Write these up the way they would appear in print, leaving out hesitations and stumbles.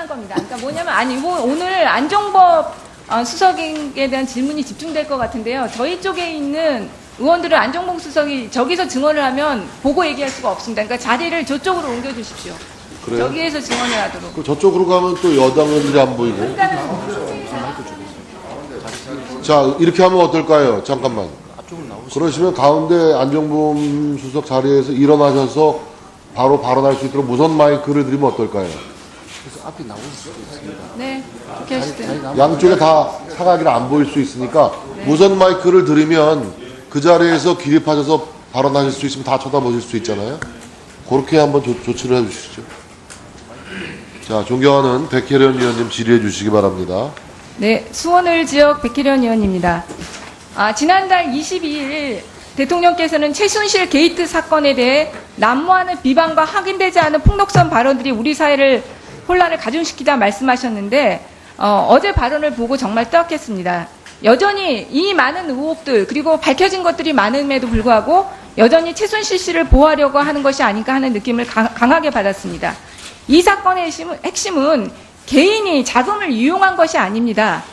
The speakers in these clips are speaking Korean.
미안한 겁니다. 그러니까 뭐냐면, 아니, 오늘 안종법 수석에 대한 질문이 집중될 것 같은데요. 저희 쪽에 있는 의원들은 안종범 수석이 저기서 증언을 하면 보고 얘기할 수가 없습니다. 그러니까 자리를 저쪽으로 옮겨주십시오. 그래요? 저기에서 증언을 하도록. 그 저쪽으로 가면 또 여당 의원들이 안 보이고. 자, 이렇게 하면 어떨까요? 잠깐만. 그러시면 가운데 안종범 수석 자리에서 일어나셔서 바로 발언할 수 있도록 무선 마이크를 드리면 어떨까요? 네, 그렇게 하시죠. 양쪽에 다 사각이라 안 보일 수 있으니까 무선 마이크를 들으면 그 자리에서 기립하셔서 발언하실 수 있으면 다 쳐다보실 수 있잖아요. 그렇게 한번 조치를 해주시죠. 자, 존경하는 백혜련 의원님 질의해 주시기 바랍니다. 네, 수원을 지역 백혜련 의원입니다. 지난달 22일 대통령께서는 최순실 게이트 사건에 대해 난무하는 비방과 확인되지 않은 폭력성 발언들이 우리 사회를 혼란을 가중시키다 말씀하셨는데 어제 발언을 보고 정말 뜨악했습니다. 여전히 이 많은 의혹들 그리고 밝혀진 것들이 많음에도 불구하고 여전히 최순실 씨를 보호하려고 하는 것이 아닌가 하는 느낌을 강하게 받았습니다. 이 사건의 핵심은 개인이 자금을 이용한 것이 아닙니다.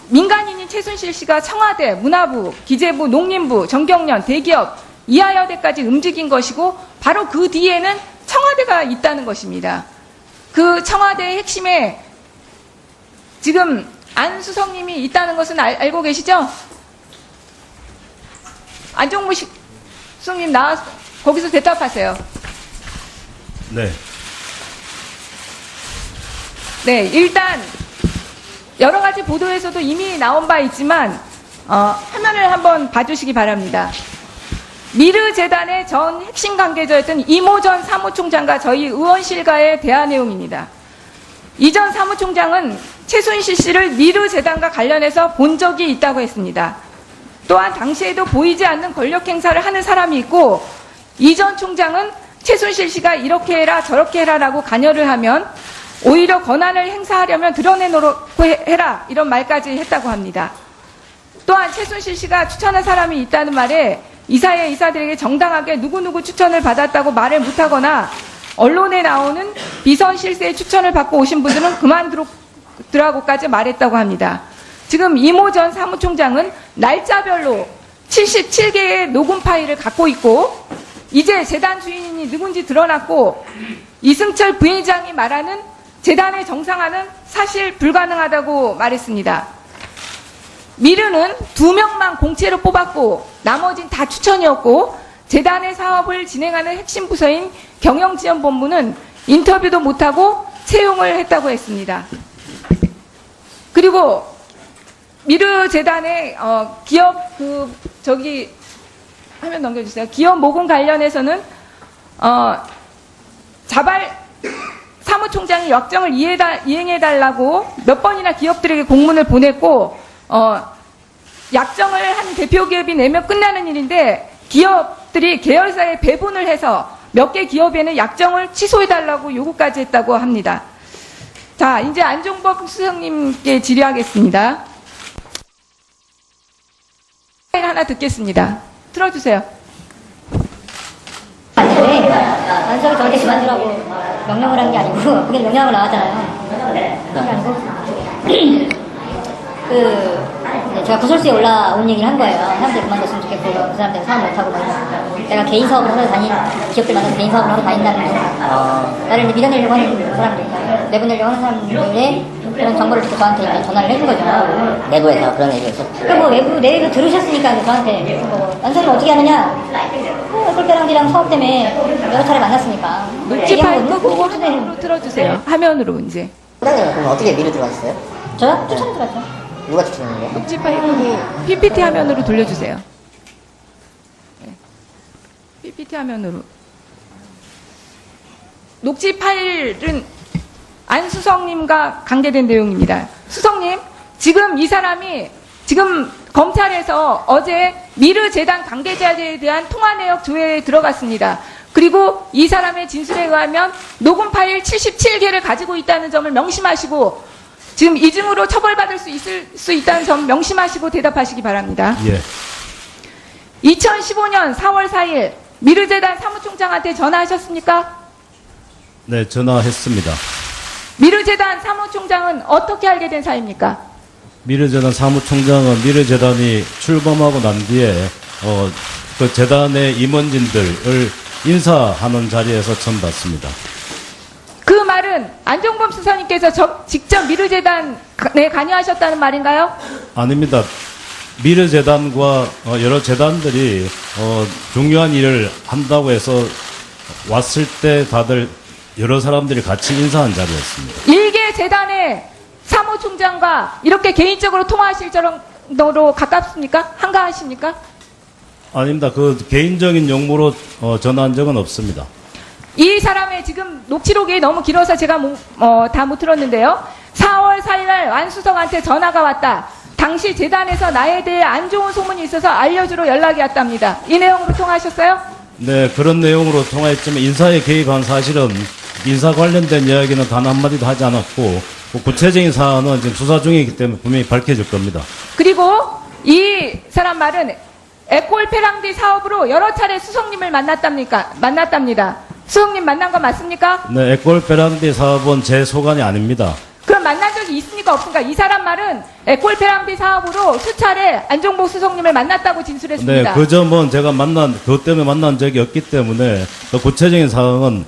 민간인인 최순실 씨가 청와대, 문화부, 기재부, 농림부, 정경련, 대기업, 이하여대까지 움직인 것이고 바로 그 뒤에는 청와대가 있다는 것입니다. 그 청와대의 핵심에 지금 안 수석님이 있다는 것은 알고 계시죠? 안종무 수석님 나와서 거기서 대답하세요. 네. 네, 일단 여러 가지 보도에서도 이미 나온 바 있지만 화면을 한번 봐주시기 바랍니다. 미르재단의 전 핵심 관계자였던 이모 전 사무총장과 저희 의원실과의 대화 내용입니다. 이 전 사무총장은 최순실 씨를 미르재단과 관련해서 본 적이 있다고 했습니다. 또한 당시에도 보이지 않는 권력 행사를 하는 사람이 있고 이 전 총장은 최순실 씨가 이렇게 해라 저렇게 해라라고 관여를 하면 오히려 권한을 행사하려면 드러내놓고 해라 이런 말까지 했다고 합니다. 또한 최순실 씨가 추천한 사람이 있다는 말에 이사회 이사들에게 정당하게 누구누구 추천을 받았다고 말을 못하거나 언론에 나오는 비선 실세의 추천을 받고 오신 분들은 그만두라고까지 말했다고 합니다. 지금 이모 전 사무총장은 날짜별로 77개의 녹음 파일을 갖고 있고 이제 재단 주인이 누군지 드러났고 이승철 부회장이 말하는 재단의 정상화는 사실 불가능하다고 말했습니다. 미르는 2명만 공채로 뽑았고 나머진 다 추천이었고 재단의 사업을 진행하는 핵심 부서인 경영지원본부는 인터뷰도 못하고 채용을 했다고 했습니다. 그리고 미르 재단의 기업 화면 넘겨주세요. 기업 모금 관련해서는 자발 사무총장이 약정을 이행해달라고 몇 번이나 기업들에게 공문을 보냈고 약정을 한 대표기업이 내면 끝나는 일인데 기업들이 계열사에 배분을 해서 몇 개 기업에는 약정을 취소해달라고 요구까지 했다고 합니다. 자, 이제 안종범 수석님께 질의하겠습니다. 하나 듣겠습니다. 틀어주세요. 안석이 저렇게 그만두라고 명령을 한 게 아니고 그게 명령으로 나왔잖아요. 그게 아니고 제가 구설수에 올라온 얘기를 한 거예요. 사람들 그만뒀으면 좋겠고 그 사람들 사업 못하고 내가 개인 사업을 하러 기업들 만나서 개인 사업을 하러 다닌다는 거 나를 이제 밀어내려고 하는 사람들 내보내려고 하는 사람들의 그런 정보를 듣고 저한테 이제 전화를 해준 거죠. 내부에서 그런 얘기가 있었죠. 그러니까 뭐 내부 들으셨으니까 저한테 안석이 어떻게 하느냐 꿀배랑이랑 사업 때문에 여러 차례 만났으니까 녹취 파일 끄고 화면으로 틀어주세요. 화면으로 이제. 부장님은 그럼 어떻게 미르 들어가셨어요? 저요? 추천해 들었죠. 누가 추천했는데요? 녹취 파일 끄고 PPT 화면으로 돌려주세요. 네. PPT 화면으로. 녹취 파일은 안 수석님과 관계된 내용입니다. 수석님, 지금 이 사람이 지금 검찰에서 어제 미르 재단 관계자들에 대한 통화 내역 조회에 들어갔습니다. 그리고 이 사람의 진술에 의하면 녹음 파일 77개를 가지고 있다는 점을 명심하시고 지금 이중으로 처벌받을 수 있다는 점 명심하시고 대답하시기 바랍니다. 예. 2015년 4월 4일 미르재단 사무총장한테 전화하셨습니까? 네, 전화했습니다. 미르재단 사무총장은 어떻게 알게 된 사이입니까? 미르재단 사무총장은 미르재단이 출범하고 난 뒤에 그 재단의 임원진들을 인사하는 자리에서 처음 봤습니다. 그 말은 안종범 수석님께서 직접 미르재단에 관여하셨다는 말인가요? 아닙니다. 미르재단과 여러 재단들이 중요한 일을 한다고 해서 왔을 때 다들 여러 사람들이 같이 인사한 자리였습니다. 일개 재단의 사무총장과 이렇게 개인적으로 통화하실 정도로 가깝습니까? 한가하십니까? 아닙니다. 그 개인적인 용무로 전화한 적은 없습니다. 이 사람의 지금 녹취록이 너무 길어서 제가 다 못 들었는데요. 4월 4일 날 안수석한테 전화가 왔다. 당시 재단에서 나에 대해 안 좋은 소문이 있어서 알려주러 연락이 왔답니다. 이 내용으로 통화하셨어요? 네, 그런 내용으로 통화했지만 인사에 개입한 사실은 인사 관련된 이야기는 단 한마디도 하지 않았고 구체적인 사안은 지금 수사 중이기 때문에 분명히 밝혀질 겁니다. 그리고 이 사람 말은 에콜페랑디 사업으로 여러 차례 수석님을 만났답니다. 수석님 만난 거 맞습니까? 네, 에콜페랑디 사업은 제 소관이 아닙니다. 그럼 만난 적이 있습니까? 없습니까? 이 사람 말은 에콜페랑디 사업으로 수차례 안종복 수석님을 만났다고 진술했습니다. 네, 그 점은 제가 그것 때문에 만난 적이 없기 때문에 더 구체적인 사항은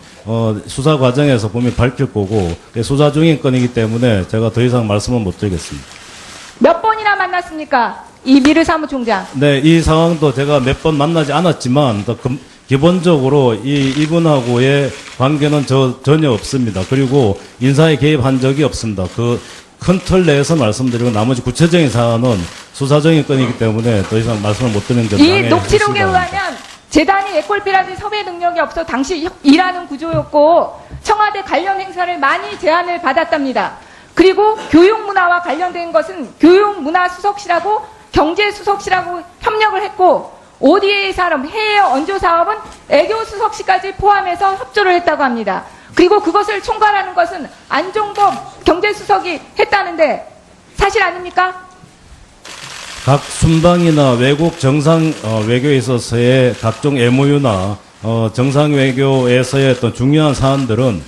수사 과정에서 분명히 밝힐 거고 수사 중인 건이기 때문에 제가 더 이상 말씀은 못 드리겠습니다. 몇 번이나 만났습니까? 이 미르 사무총장. 네, 이 상황도 제가 몇 번 만나지 않았지만 기본적으로 이분하고의 관계는 전혀 없습니다. 그리고 인사에 개입한 적이 없습니다. 그 큰 틀 내에서 말씀드리고 나머지 구체적인 사안은 수사 중인 건이기 때문에 더 이상 말씀을 못 드리는 점 이 녹취록에 의하면 재단이 에콜피라지 섭외 능력이 없어 당시 일하는 구조였고 청와대 관련 행사를 많이 제안을 받았답니다. 그리고 교육문화와 관련된 것은 교육문화수석실하고 경제수석실하고 협력을 했고 ODA 사업, 해외 원조 사업은 애교수석실까지 포함해서 협조를 했다고 합니다. 그리고 그것을 총괄하는 것은 안종범 경제수석이 했다는데 사실 아닙니까? 각 순방이나 외국 정상 외교에 있어서의 각종 MOU나 정상 외교에서의 어떤 중요한 사안들은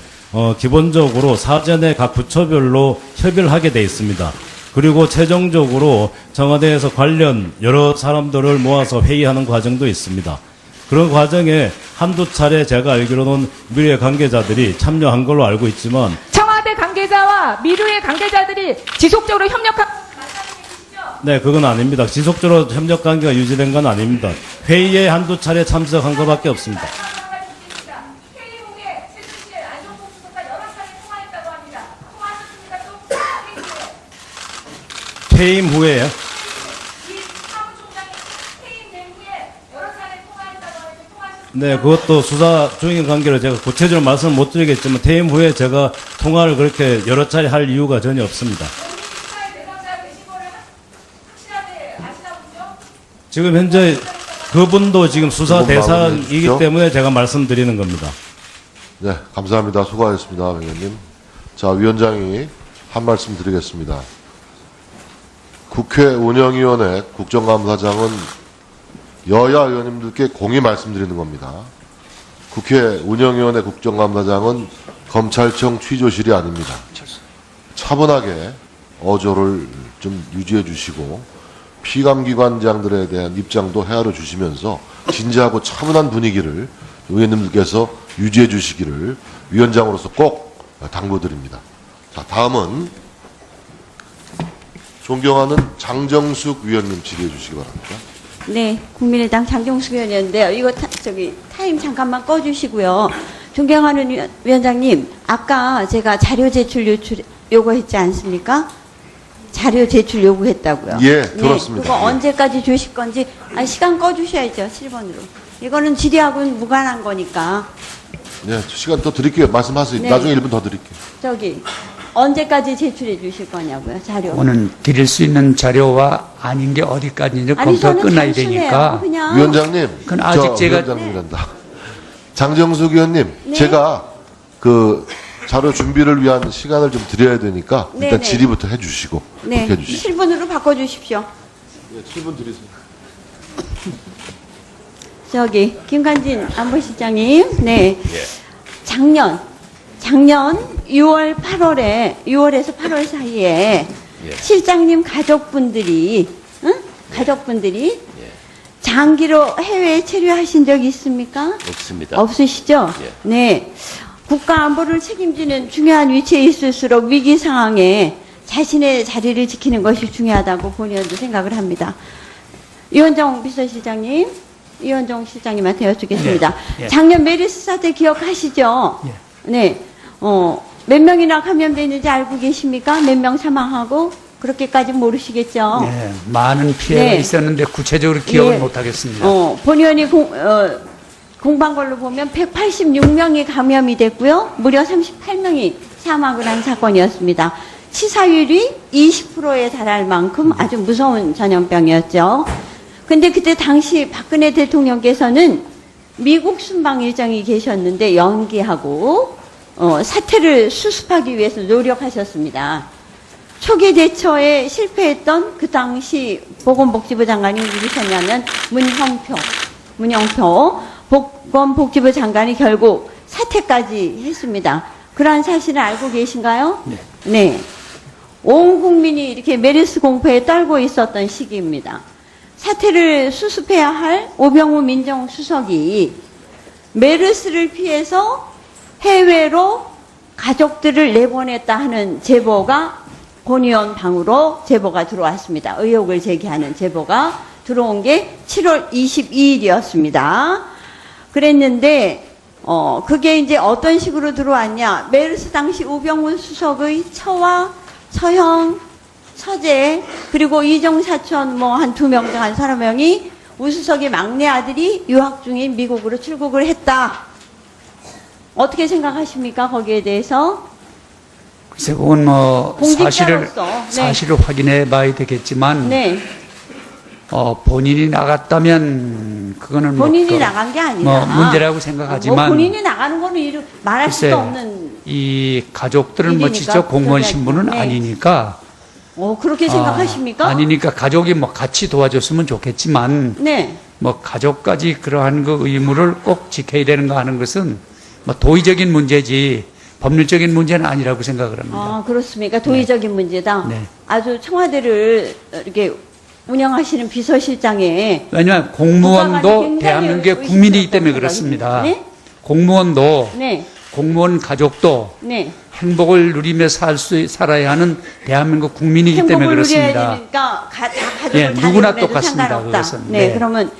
기본적으로 사전에 각 부처별로 협의를 하게 돼 있습니다. 그리고 최종적으로 청와대에서 관련 여러 사람들을 모아서 회의하는 과정도 있습니다. 그런 과정에 한두 차례 제가 알기로는 미르의 관계자들이 참여한 걸로 알고 있지만 청와대 관계자와 미르의 관계자들이 지속적으로 협력한 네, 그건 아닙니다. 지속적으로 협력 관계가 유지된 건 아닙니다. 회의에 한두 차례 참석한 것밖에 없습니다. 회의 후에 최순실 안종복 수석과 여러 차례 통화했다고 합니다. 통화하셨습니까? 또 퇴임 후에요. 이 사무총장이 퇴임된 후에 여러 차례 통화했다고 하는데 통화하셨습니까? 네, 그것도 수사 중인 관계로 제가 구체적으로 말씀을 못 드리겠지만 퇴임 후에 제가 통화를 그렇게 여러 차례 할 이유가 전혀 없습니다. 수사의 대상자가 되신 거를 확실하게 아시나 보죠? 지금 현재 그분도 지금 수사 그분 대상이기 마무리해주십시오. 때문에 제가 말씀드리는 겁니다. 네, 감사합니다. 수고하셨습니다, 의원님. 자, 위원장이 한 말씀 드리겠습니다. 국회 운영위원회 국정감사장은 여야 의원님들께 공히 말씀드리는 겁니다. 국회 운영위원회 국정감사장은 검찰청 취조실이 아닙니다. 차분하게 어조를 좀 유지해 주시고 피감기관장들에 대한 입장도 헤아려 주시면서 진지하고 차분한 분위기를 의원님들께서 유지해 주시기를 위원장으로서 꼭 당부드립니다. 자, 다음은 존경하는 장정숙 위원님 질의해 주시기 바랍니다. 네, 국민의당 장정숙 의원이었는데요. 이거 타임 잠깐만 꺼주시고요. 존경하는 위원장님, 아까 제가 자료 제출 요구했지 않습니까? 자료 제출 요구했다고요. 예, 들었습니다. 네, 그거 예. 언제까지 주실 건지, 시간 꺼주셔야죠, 7번으로. 이거는 질의하고는 무관한 거니까. 네, 시간 더 드릴게요. 말씀하세요. 네. 나중에 1분 더 드릴게요. 언제까지 제출해 주실 거냐고요, 자료. 오늘 드릴 수 있는 자료와 아닌 게 어디까지인지 아니, 검토가 저는 끝나야 단순해요. 되니까 그냥. 위원장님, 그건 아직 제가- 위원장님이란다. 장정숙 의원님, 네. 제가 그 자료 준비를 위한 시간을 좀 드려야 되니까 네, 일단 네. 질의부터 해주시고 네, 그렇게 해주시죠. 7번으로 바꿔주십시오. 네, 7분 드리세요. 김관진 안보실장님, 네. 작년 작년 6월에서 8월 사이에 실장님 가족분들이 장기로 해외에 체류하신 적 있습니까? 없습니다. 없으시죠? 예. 네. 국가 안보를 책임지는 중요한 위치에 있을수록 위기 상황에 자신의 자리를 지키는 것이 중요하다고 본의원도 생각을 합니다. 이원정 비서실장님, 이원정 실장님한테 여쭙겠습니다. 예. 작년 메르스 사태 기억하시죠? 예. 네. 몇 명이나 감염돼 있는지 알고 계십니까? 몇 명 사망하고? 그렇게까지 모르시겠죠? 네, 많은 피해가 네. 있었는데 구체적으로 기억을 예. 못하겠습니다. 본의원이 공부한 걸로 보면 186명이 감염이 됐고요. 무려 38명이 사망을 한 사건이었습니다. 치사율이 20%에 달할 만큼 아주 무서운 전염병이었죠. 근데 그때 당시 박근혜 대통령께서는 미국 순방 일정이 계셨는데 연기하고 사태를 수습하기 위해서 노력하셨습니다. 초기 대처에 실패했던 그 당시 보건복지부 장관이 누구셨냐면 문영표 보건복지부 장관이 결국 사퇴까지 했습니다. 그러한 사실을 알고 계신가요? 네. 네. 온 국민이 이렇게 메르스 공포에 떨고 있었던 시기입니다. 사태를 수습해야 할 오병우 민정수석이 메르스를 피해서 해외로 가족들을 내보냈다 하는 제보가 본의원 방으로 제보가 들어왔습니다. 의혹을 제기하는 제보가 들어온 게 7월 22일이었습니다. 그랬는데 그게 이제 어떤 식으로 들어왔냐? 메르스 당시 우병우 수석의 처와 처형, 처제 그리고 이종 사촌 뭐 한 2명 중 한 3명이 우수석의 막내 아들이 유학 중인 미국으로 출국을 했다. 어떻게 생각하십니까? 거기에 대해서? 글쎄, 그건 뭐 공직자로서, 네. 사실을 확인해 봐야 되겠지만, 네. 본인이 나갔다면 그거는 본인이 뭐 나간 게 아니라 문제라고 생각하지만, 뭐 본인이 나가는 거는 말할 글쎄, 수도 없는 이 가족들은 뭐 일이니까, 직접 공무원 그러지 신분은 네. 아니니까, 그렇게 생각하십니까? 아니니까 가족이 뭐 같이 도와줬으면 좋겠지만, 네. 뭐 가족까지 그러한 그 의무를 꼭 지켜야 되는가 하는 것은 뭐 도의적인 문제지 법률적인 문제는 아니라고 생각을 합니다. 아, 그렇습니까? 도의적인 문제다. 네. 아주 청와대를 이렇게 운영하시는 비서실장에 왜냐하면 국가관이 공무원도 굉장히 대한민국의 의심스럽다고 국민이기 때문에 생각이 그렇습니다. 네? 공무원도 네. 공무원 가족도 네. 행복을 누리며 살아야 하는 대한민국 국민이기 때문에 행복을 누려야 그렇습니다. 되니까 다 가족을 예, 다 누구나 내보내도 똑같습니다, 상관없다. 그것은. 네, 네. 그러면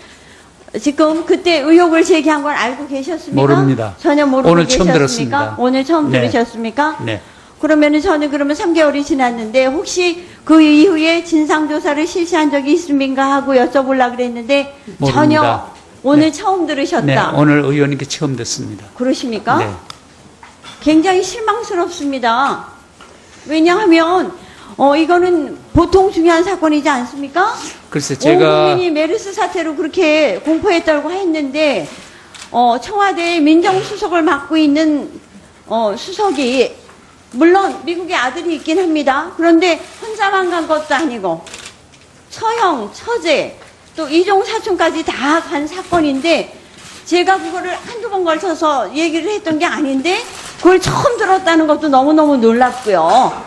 지금 그때 의혹을 제기한 건 알고 계셨습니까? 모릅니다. 전혀 모르고 오늘 처음 계셨습니까? 들었습니다. 오늘 처음 네. 들으셨습니까? 네. 그러면은 저는 3개월이 지났는데 혹시 그 이후에 진상조사를 실시한 적이 있습니까 하고 여쭤보려고 그랬는데 모릅니다. 전혀 오늘 네. 처음 들으셨다. 네, 오늘 의원님께 처음 듣습니다. 그러십니까? 네. 굉장히 실망스럽습니다. 왜냐하면 이거는 보통 중요한 사건이지 않습니까? 글쎄 온 제가 국민이 메르스 사태로 그렇게 공포에 떨고 했는데 청와대 민정수석을 맡고 있는 수석이 물론 미국에 아들이 있긴 합니다. 그런데 혼자만 간 것도 아니고 처형, 처제 또 이종 사촌까지 다 간 사건인데 제가 그거를 한두 번 걸쳐서 얘기를 했던 게 아닌데 그걸 처음 들었다는 것도 너무너무 놀랍고요.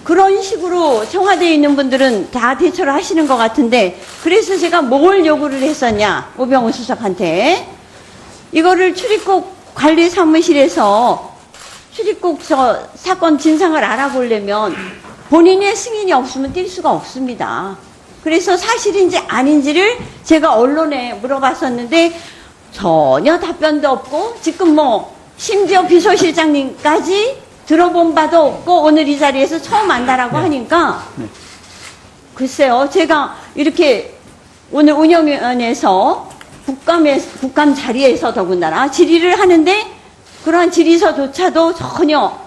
그런 식으로 청와대에 있는 분들은 다 대처를 하시는 것 같은데 그래서 제가 뭘 요구를 했었냐 오병우 수석한테 이거를 출입국 관리사무실에서 출입국 사건 진상을 알아보려면 본인의 승인이 없으면 뛸 수가 없습니다. 그래서 사실인지 아닌지를 제가 언론에 물어봤었는데 전혀 답변도 없고 지금 심지어 비서실장님까지 들어본 바도 없고 오늘 이 자리에서 처음 만나라고 하니까 글쎄요 제가 이렇게 오늘 운영위원회에서 국감 자리에서 더군다나 질의를 하는데 그러한 질의서조차도 전혀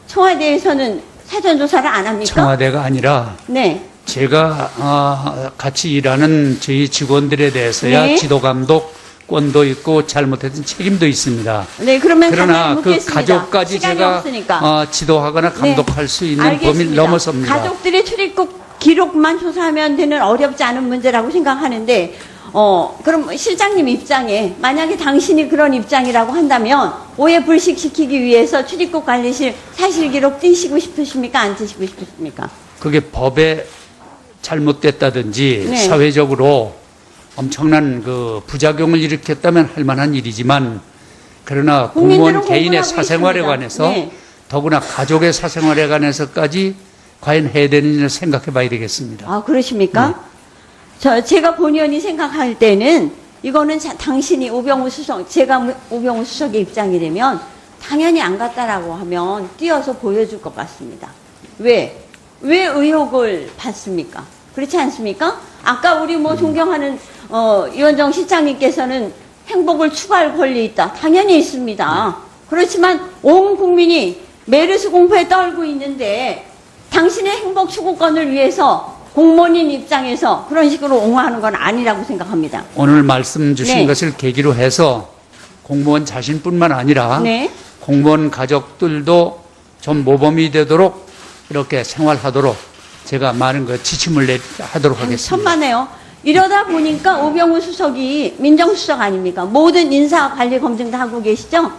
청와대에서는 사전조사를 안 합니까? 청와대가 아니라 네. 제가 같이 일하는 저희 직원들에 대해서야 네. 지도 감독권도 있고 잘못했던 책임도 있습니다. 네, 그러면 그러나 그 묻겠습니다. 가족까지 시간이 제가 없으니까. 지도하거나 감독할 수 있는 범위를 알겠습니다. 넘어섭니다. 가족들의 출입국 기록만 조사하면 되는 어렵지 않은 문제라고 생각하는데 그럼 실장님 입장에 만약에 당신이 그런 입장이라고 한다면 오해 불식시키기 위해서 출입국 관리실 사실기록 띄시고 싶으십니까? 안 띄시고 싶으십니까? 그게 법에 잘못됐다든지 네. 사회적으로 엄청난 그 부작용을 일으켰다면 할 만한 일이지만 그러나 국민들은 공무원 개인의 공부하고 사생활에 있습니다. 관해서 네. 더구나 가족의 사생활에 관해서까지 과연 해야 되는지를 생각해 봐야 되겠습니다. 아, 그러십니까? 제가 본의원이 생각할 때는 이거는 당신이 우병우 수석, 제가 우병우 수석의 입장이라면 당연히 안 갔다라고 하면 띄어서 보여줄 것 같습니다. 왜 의혹을 받습니까? 그렇지 않습니까? 아까 우리 존경하는 이원정 실장님께서는 행복을 추구할 권리 있다. 당연히 있습니다. 그렇지만 온 국민이 메르스 공포에 떨고 있는데 당신의 행복 추구권을 위해서 공무원인 입장에서 그런 식으로 옹호하는 건 아니라고 생각합니다. 오늘 말씀 주신 네. 것을 계기로 해서 공무원 자신뿐만 아니라 네. 공무원 가족들도 좀 모범이 되도록 이렇게 생활하도록 제가 많은 지침을 하도록 하겠습니다. 천만에요. 이러다 보니까 우병우 수석이 민정수석 아닙니까? 모든 인사 관리 검증 다 하고 계시죠?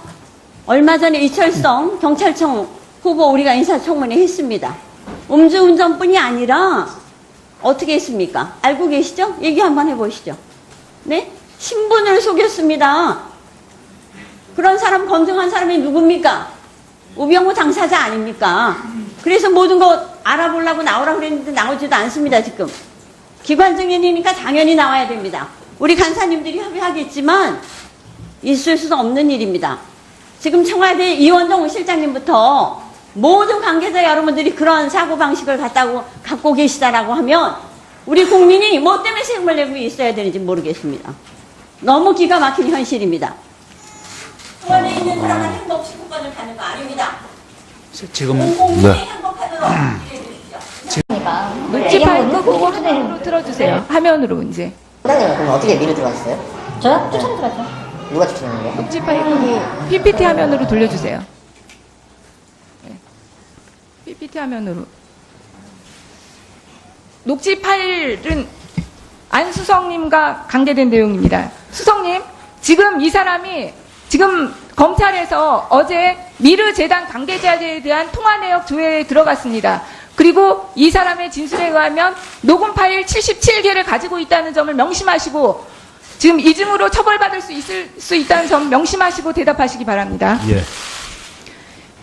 얼마 전에 이철성 경찰청 후보 우리가 인사청문회 했습니다. 음주운전뿐이 아니라 어떻게 했습니까? 알고 계시죠? 얘기 한번 해보시죠. 네? 신분을 속였습니다. 그런 사람 검증한 사람이 누굽니까? 우병우 당사자 아닙니까? 그래서 모든 거 알아보려고 나오라고 그랬는데 나오지도 않습니다, 지금. 기관 증인이니까 당연히 나와야 됩니다. 우리 간사님들이 협의하겠지만 있을 수 없는 일입니다. 지금 청와대 이원정 실장님부터 모든 관계자 여러분들이 그런 사고방식을 갖고 계시다라고 하면 우리 국민이 뭐 때문에 세금을 내고 있어야 되는지 모르겠습니다. 너무 기가 막힌 현실입니다. 청와대에 있는 사람은 행복 추구권을 갖는 거 아닙니다. 지금 공공이 네. 행복하도록 일해 주십시오. 그러니까 녹지파일 끄고 화면으로 틀어주세요. 화면으로 이제. 부장님은 그럼 어떻게 미르 들어왔어요? 저요? 추천 들었죠. 누가 추천했는데요? 녹지파일 끄고 PPT 화면으로 돌려주세요. 네. PPT 화면으로. 녹지 파일은 안수성님과 관계된 내용입니다. 수성님, 지금 이 사람이 지금 검찰에서 어제 미르 재단 관계자에 대한 통화 내역 조회에 들어갔습니다. 그리고 이 사람의 진술에 의하면 녹음 파일 77개를 가지고 있다는 점을 명심하시고 지금 이중으로 처벌받을 수 있다는 점 명심하시고 대답하시기 바랍니다. 예.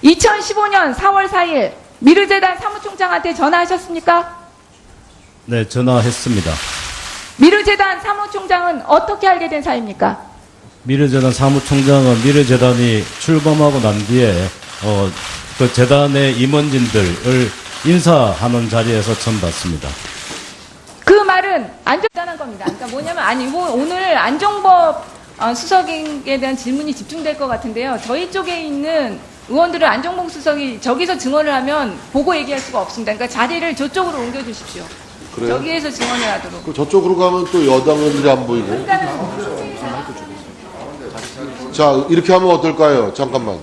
2015년 4월 4일 미르재단 사무총장한테 전화하셨습니까? 네, 전화했습니다. 미르재단 사무총장은 어떻게 알게 된 사이입니까? 미르재단 사무총장은 미르재단이 출범하고 난 뒤에 그 재단의 임원진들을 인사하는 자리에서 처음 봤습니다. 그 말은 안전한 겁니다. 그러니까 뭐냐면 오늘 안종법 수석에 대한 질문이 집중될 것 같은데요. 저희 쪽에 있는 의원들은 안종범 수석이 저기서 증언을 하면 보고 얘기할 수가 없습니다. 그러니까 자리를 저쪽으로 옮겨주십시오. 그래요? 저기에서 증언을 하도록. 그 저쪽으로 가면 또 여당 의원들이 안 보이고. 자, 이렇게 하면 어떨까요? 잠깐만.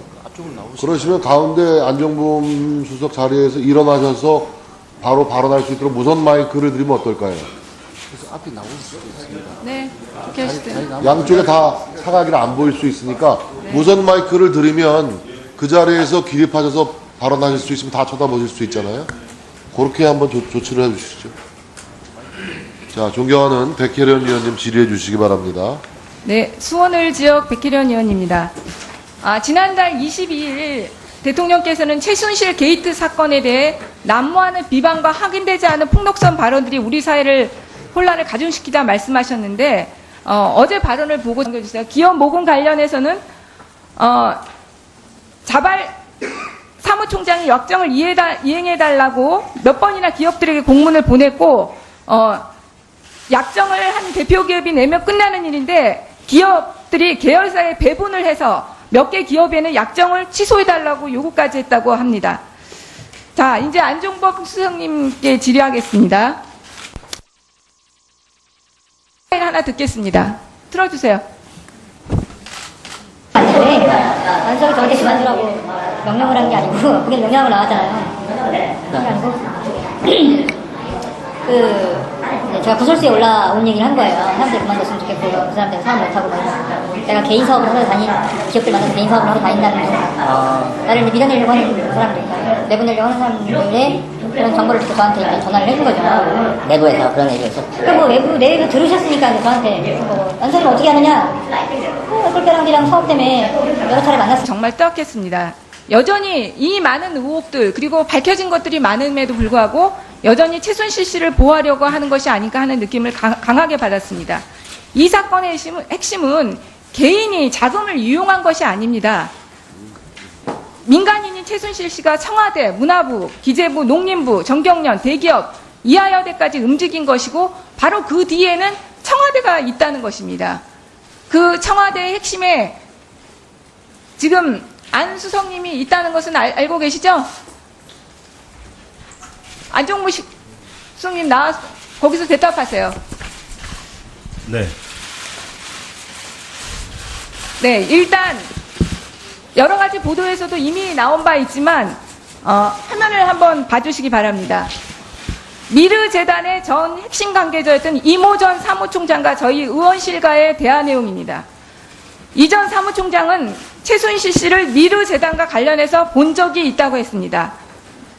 그러시면 가운데 안종범 수석 자리에서 일어나셔서 바로 발언할 수 있도록 무선 마이크를 드리면 어떨까요? 네, 그렇게 하시죠. 양쪽에 다 사각이라 안 보일 수 있으니까 무선 마이크를 드리면 그 자리에서 기립하셔서 발언하실 수 있으면 다 쳐다보실 수 있잖아요. 그렇게 한번 조치를 해주시죠. 자, 존경하는 백혜련 의원님 질의해 주시기 바랍니다. 네, 수원을 지역 백혜련 의원입니다. 지난달 22일 대통령께서는 최순실 게이트 사건에 대해 난무하는 비방과 확인되지 않은 폭력성 발언들이 우리 사회를 혼란을 가중시키다 말씀하셨는데 어제 발언을 보고 남겨주세요. 기업 모금 관련해서는 자발 사무총장이 역정을 이행해달라고 몇 번이나 기업들에게 공문을 보냈고 약정을 한 대표기업이 내면 끝나는 일인데 기업들이 계열사에 배분을 해서 몇 개 기업에는 약정을 취소해달라고 요구까지 했다고 합니다. 자, 이제 안종범 수석님께 질의하겠습니다. 하나 듣겠습니다. 틀어주세요. 맞는데 안석이 저한테 그만두라고 명령을 한 게 아니고 그게 명령으로 나왔잖아요. 그게 아니고 제가 구설수에 올라온 얘기를 한 거예요. 사람들이 그만뒀으면 좋겠고 그 사람들은 사업 못하고 막 이러니까 내가 개인 사업을 하러 기업들 만나서 개인 사업을 하러 다닌다는 거 나를 이제 밀어내려고 하는 사람들, 내보내려고 하는 사람들의 그런 정보를 듣고 저한테 이렇게 전화를 해준 거죠. 내부에서 그런 얘기가 있었죠. 그리고 외부 내에서 들으셨으니까 이제 저한테 연설을 어떻게 하느냐, 꼴배랑이랑 사업 때문에 여러 차례 만났습니다. 정말 뜨겁겠습니다. 여전히 이 많은 의혹들 그리고 밝혀진 것들이 많음에도 불구하고 여전히 최순실 씨를 보호하려고 하는 것이 아닌가 하는 느낌을 강하게 받았습니다. 이 사건의 핵심은 개인이 자금을 이용한 것이 아닙니다. 민간인인 최순실 씨가 청와대, 문화부, 기재부, 농림부, 정경련, 대기업, 이하여대까지 움직인 것이고 바로 그 뒤에는 청와대가 있다는 것입니다. 그 청와대의 핵심에 지금 안 수석님이 있다는 것은 알고 계시죠? 안종무 수석님 나와서 거기서 대답하세요. 네. 네, 일단 여러 가지 보도에서도 이미 나온 바 있지만 화면을 한번 봐주시기 바랍니다. 미르 재단의 전 핵심 관계자였던 이모 전 사무총장과 저희 의원실과의 대화 내용입니다. 이 전 사무총장은 최순실 씨를 미르 재단과 관련해서 본 적이 있다고 했습니다.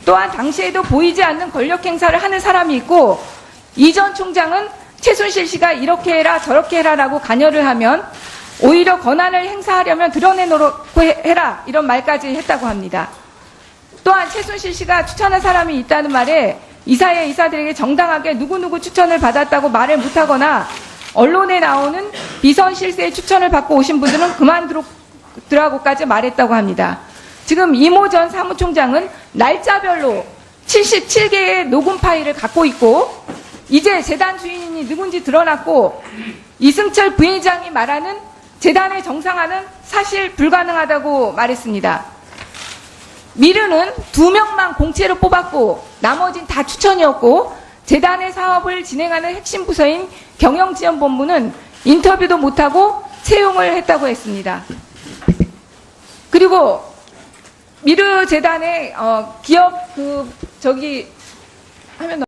또한 당시에도 보이지 않는 권력 행사를 하는 사람이 있고 이 전 총장은 최순실 씨가 이렇게 해라 저렇게 해라라고 관여를 하면 오히려 권한을 행사하려면 드러내놓고 해라 이런 말까지 했다고 합니다. 또한 최순실 씨가 추천한 사람이 있다는 말에 이사의 이사들에게 정당하게 누구누구 추천을 받았다고 말을 못하거나 언론에 나오는 비선 실세의 추천을 받고 오신 분들은 그만두라고까지 말했다고 합니다. 지금 이모 전 사무총장은 날짜별로 77개의 녹음 파일을 갖고 있고 이제 재단 주인이 누군지 드러났고 이승철 부회장이 말하는 재단의 정상화는 사실 불가능하다고 말했습니다. 미르는 2명만 공채로 뽑았고 나머진 다 추천이었고 재단의 사업을 진행하는 핵심 부서인 경영지원본부는 인터뷰도 못하고 채용을 했다고 했습니다. 그리고 미르 재단의 기업 화면